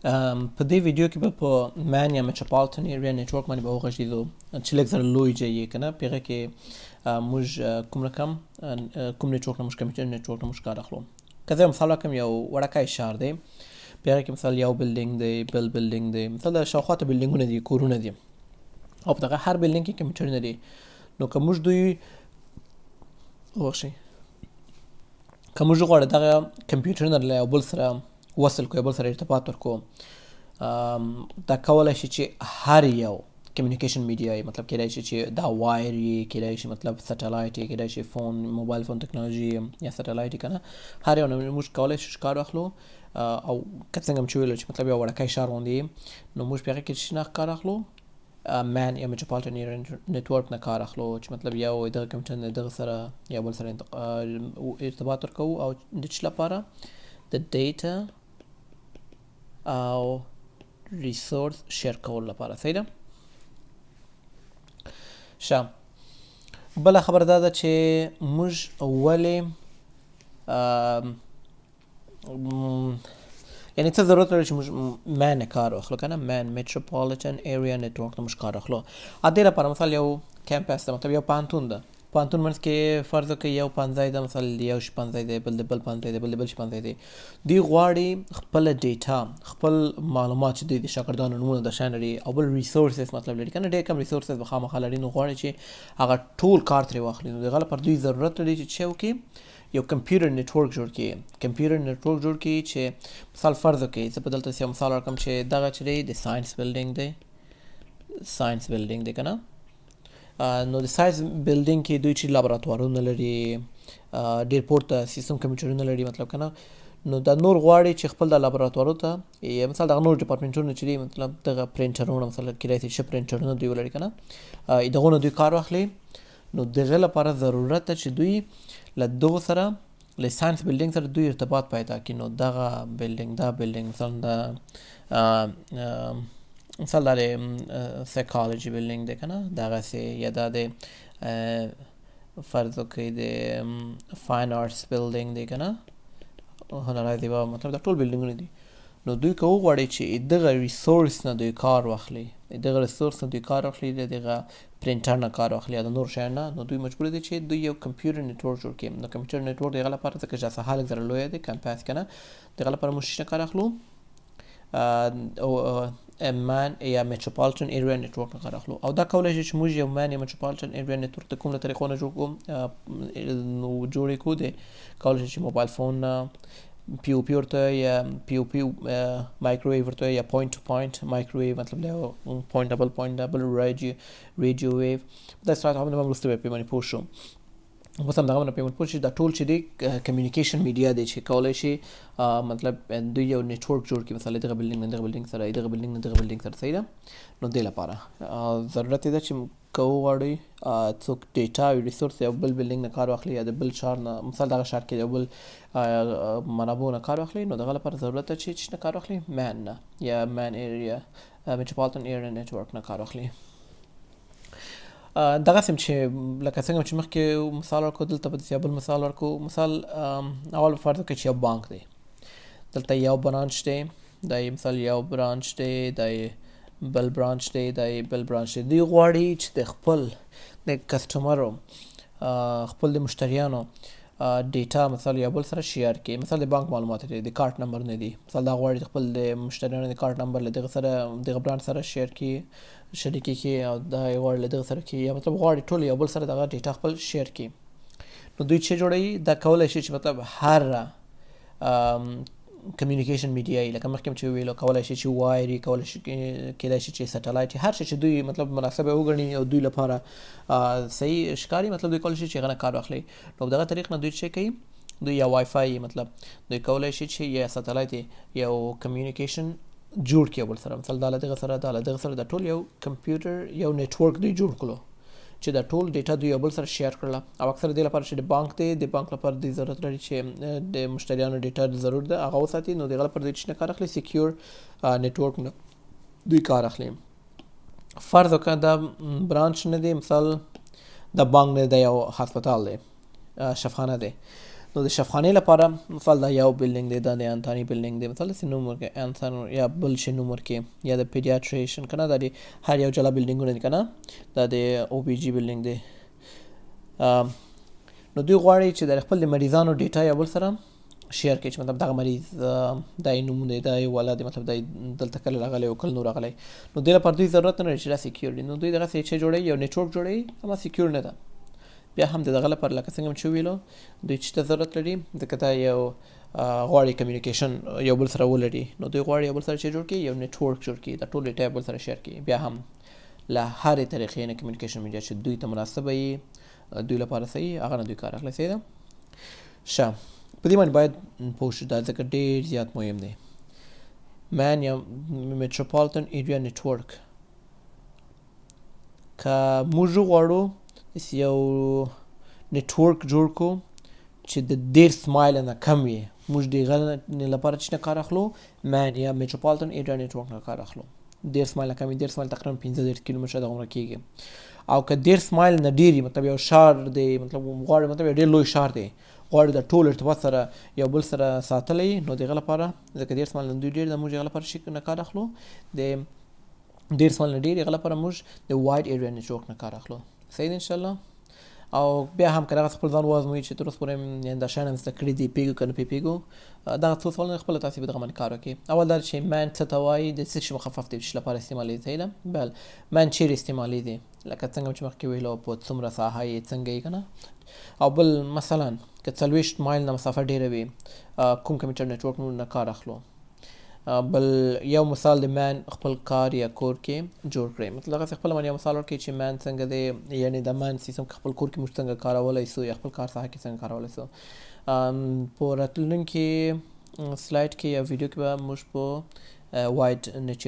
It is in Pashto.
په دې ویډیو کې به په مان یا میټروپولیټن ایریا نیټورک باندې به وغږیږو چې لږ زره لوی ځای یې که نه په هغه کې موږ کوم رقم کوم نیټورک نه موږ کمپیوټر نیټورک نه موږ کار اخلو. که زه مثال وکړم یو وړکی ښار دی په هغه کې مثال یو بلډینګ دی بل بلډینګ دی مثال د شاوخواته بلډینګونه دي کورونه دي او په دغه هر بلډینګ کې کمپیوټرونه دي. نو که موږ دوی که موږ غواړو دغه کمپیوټرونه له یو بل سره وصل کړو یو بل سره ارتباط ورکړو دا کولی شي چې هر یو کمیونیکیشن میډیا یې مطلب کیدای شي چې دا وایر یې کیدای شي مطلب سټلایټ یې کیدای شي فون موبایل فون ټکنالوژي یا سټلایټ یې که نه هر یو نه موږ کولی شو کار واخلو او که څنګه هم چې ویلو چې مطلب یو وړکی ښار غوندې نو موږ په هغه کې څه نه کار اخلو مان یا میټروپولیټن ایریا نیټورک نه کار اخلو چې مطلب یو دغه کمپیوټر نه دغه سره یا بل سره ارتباط ورکوو او د څه لپاره د ډیټا او ریسورس شیر کول لپاره. صحیح ده؟ ښه بله خبره دا ده چې موږ ولې یعنی څه ضرورت لري چې موږ مان نه کار واخلو که نه مان میټروپولیټن ایریا نیټورک نه موږ کار اخلو. دې لپاره مثال یو کیمپس ده مطلب یو پوهنتون ده پوهنتون منځ کې فرض وکړئ یو پوهنځی ده مثال یو شي پوهنځی دی بل د بل پوهنځی دی بل د بل شي پوهنځی دی دوی غواړي خپله ډیټا خپل معلومات چې دوی د شاګردانو نومونه د شیان لري او بل ریسورسز مطلب لري که نه ډېر کم ریسورسز به خامخا لري نو غواړي چې هغه ټول کار ترې واخلي. نو د هغه لپاره دوی ضرورت لري چې څه وکړي یو کمپیوټر نیټورک جوړ کړي کمپیوټر نیټورک جوړ کړي چې مثال فرض وکړئ زه په دلته یو مثال ورکړم چې دغه چې دی د ساینس بلډینګ دی ساینس بلډینګ دی که نه نو د ساینس بلډینګ کې دوی چې لابراتوارونه لري ډېر پورته سیستم کمپیوټرونه لري مطلب که نه نو دا نور غواړي چې خپل د لابراتوارو ته یا مثال دغه نور ډپارټمنټونه چې دي مطلب دغه پرنټرونه مثلا کیدای شي ښه پرنټرونه دوی ولري که نه دغو نه دوی کار واخلي. نو دغه لپاره ضرورت ده چې دوی له دغو سره له ساینس بلډینګ سره دوی ارتباط پیدا کړي. نو دغه بلډینګ دا بلډینګ مثلا دا د سایکالوجي بلډینګ دی که نه دغسې یا دا د فرض وکړئ د فاین آرټس بلډینګ دی که نه هنري دیوه مطلب دا ټول بلډینګونه دي. نو دوی که وغواړي چې دغه ریسورس نه دوی کار واخلي دغه ریسورس نه دوی کار واخلي دغه پرنټر نه کار واخلي یا د نور شیان نه نو دوی مجبور دي چې دوی یو کمپیوټر نیټورک جوړ کړي. نو کمپیوټر نیټورک دغه لپاره ځکه چې دا ساحه لږ زره لویه دی کمپاس که نه دغه لپاره موږ څه کار اخلو مان یا میټروپولیټن ایریا نیټورک نه کار اخلو. او دا کولی شي چې موږ یو مان یا میټروپولیټن ایریا نیټورک د کوم له طریقو نه جوړ کړو نو جوړ یې کړو دی کولی شي چې موبایل فون پی او پی ورته یا پی او پی مایکروویو ورته یا پوینټ ټو پوینټ مایکروویو مطلب دا پوینټ ډبل ریډیو ویو دا سره هم د وروسته په باندې پوه شو اوس هم دغه نه پیمنټ پوه شي دا ټول چې دی کمیونیکیشن میډیا دی چې کولی شي مطلب دوی یو نیټورک جوړ کړي مثلا دغه بلډینګ نه دغه بلډینګ سره دغه بلډینګ نه دغه بلډینګ سره. صحیح ده؟ نو دې لپاره ضرورت ده چې که وغواړئ څوک ډیټا او ریسورس یو بل بلډینګ نه کار واخلي یا د بل ښار نه مثال دغه ښار کې یو بل منابعو نه کار واخلي نو دغه لپاره ضرورت ده چې نه کار واخلي مان نه یا مان ایریا میټروپولیټن ایریا نیټورک نه کار واخلي. دغسې هم چې لکه څنګه چې مخکې مثال ورکړو دلته به داسې یو بل مثال ورکړو مثال اول فرض وکړئ چې یو بانک دی دلته یو برانچ دی دا مثال یو برانچ دی دا بل برانچ دی دا بل برانچ دی. دوی غواړي چې د خپل د کسټمرو خپل د مشتریانو ډیټا مثال یو بل سره شیر کړي مثال د بانک معلومات دي د کارت نمبرونه دي مثال دا غواړي خپل د مشتریانو د کارت نمبر له دغه سره دغه برانچ سره شیر کړي شریکي کړي او دا یې غواړي له دغه سره کړي یا مطلب غواړي ټول یو بل سره دغه ډیټا خپل شیر کړي. نو دوی چې جوړوي دا کولی شي چې مطلب هر کمیونیکیشن میډیا یې لکه مخکې چې ویلو کولی شي چې وایر یې کولی شي کیدای شي چې سټلایټ هر شی چې دوی مطلب مناسبه وګڼي او دوی لپاره صحیح ښکاري مطلب دوی کولی شي چې هغه نه کار واخلي. نو دغه طریق نه دوی څه کوي دوی یا وای فای مطلب دوی کولی شي چې یا سټلایټ یو کمیونیکیشن جوړ کړي بل سره مثلا دا له دغه سره دا له دغه سره دا ټول یو کمپیوټر یو نیټورک دوی جوړ کړلو چې دا ټول ډیټا دوی یو بل سره شیر کړله او اکثر دې لپاره چې د بانک دی د بانک لپاره دوی ضرورت لري چې د مشتریانو ډیټا ضرور ده هغه وساتي. نو دغه لپاره دوی چې نه کار اخلي سیکیور نیټورک نه دوی کار اخلي. فرض وکړه دا برانچ نه دی مثال د بانک نه د یو هسپتال دی شفاخانه دی نو د شفخانې لپاره مثال دا یو بلډینګ دی، دا د انتاني بلډینګ دی، مثال داسې نوم ورکړئ انتان یا بل شي نوم ورکړئ، یا د پیډیاټریشن که نه دا د هر یو جلا بلډینګونه دي که نه، دا د او پی جي بلډینګ دی. نو دوی غواړي چې د خپل د مریضانو ډیټا یو بل سره شیر کړي، چې مطلب دغه مریض دا یې نوم دی، دا یې والا دی، مطلب دا دلته کله راغلی او کله نو راغلی. نو دې لپاره دوی ضرورت نه لري چې دا سیکیور دي. نو دوی دغسې چې جوړوي یو نیټورک جوړوي، اما سیکیور نه ده. بیا هم د دغه لپاره لکه څنګه مې چې وویلو دوی چې ته ضرورت لري ځکه دا یو غواړي کمیونیکیشن یو بل سره ولري، نو دوی غواړي یو بل سره چې جوړ کړي، یو نیټورک جوړ کړي، دا ټول ډیټا یو بل سره شیر کړي. بیا هم له هرې طریقې نه کمیونیکیشن میډیا چې دوی ته مناسبه وي، دوی لپاره صحیح، هغه نه دوی کار اخلي. صحیح ده؟ ښه، په دې باندې باید پوه شو، دا ځکه ډېر زیات مهم دی. مین یا میټروپولیټن ایریا نیټورک، که موږ غواړو یو نیټورک جوړ کړو چې د 10 مایل نه کم وي، موږ د هغه لپاره چې نه کار اخلو، مین یا میټروپولیټن ایریا نیټورک نه کار اخلو. 10 مایل نه کم وي، 10 مایل تقریبا 15 کیلومتره دغومره کېږي. او که 10 مایل نه ډېر مطلب یو شار دی، مطلب غواړي مطلب یو ډېر لوی شار دی، غواړي د ټول ارتباط سره یو بل سره ساتلی، نو د هغه لپاره ځکه 10 مایل نه دوی ډېر ده، موږ هغه لپاره شي نه کار اخلو، د 10 مایل نه ډېر هغه لپاره موږ د واید ایریا نیټورک نه کار اخلو. صحیح ده انشاءالله. او بیا هم که دغسې خپل ځان وازموئي چې تر اوسه پورې یعنې دا شیان هم زده کړي دي، پوهېږو که نه پوهېږو، دغه څو سوالونه خپله تاسې په دغه باندې کار وکړئ. اول دا چې مین څه ته وایي، د څه شي مخفف دی چې لپاره استعمالېږي. صحیح ده؟ بل مین چیرې استعمالېږي، لکه څنګه چې مخکې ویلو په څومره ساحه یې څنګه یې که نه. او بل مثلا که 40 مایل نه مسافه ډېره وي، کوم کمپیوټر نیټورک موږ نه کار اخلو. بل یو مثال د مین خپل کار یا کور کې جوړ کړئ، مطلب هغسې خپله باندې یو مثال ورکړئ چې مین څنګه دی، یعنې د مین سیستم خپل کور کې موږ څنګه کارولی سو، یا خپل کار ساحه کې څنګه کارولی سو. په راتلونکي سلایډ کې یا ویډیو کې به موږ په واید نیټ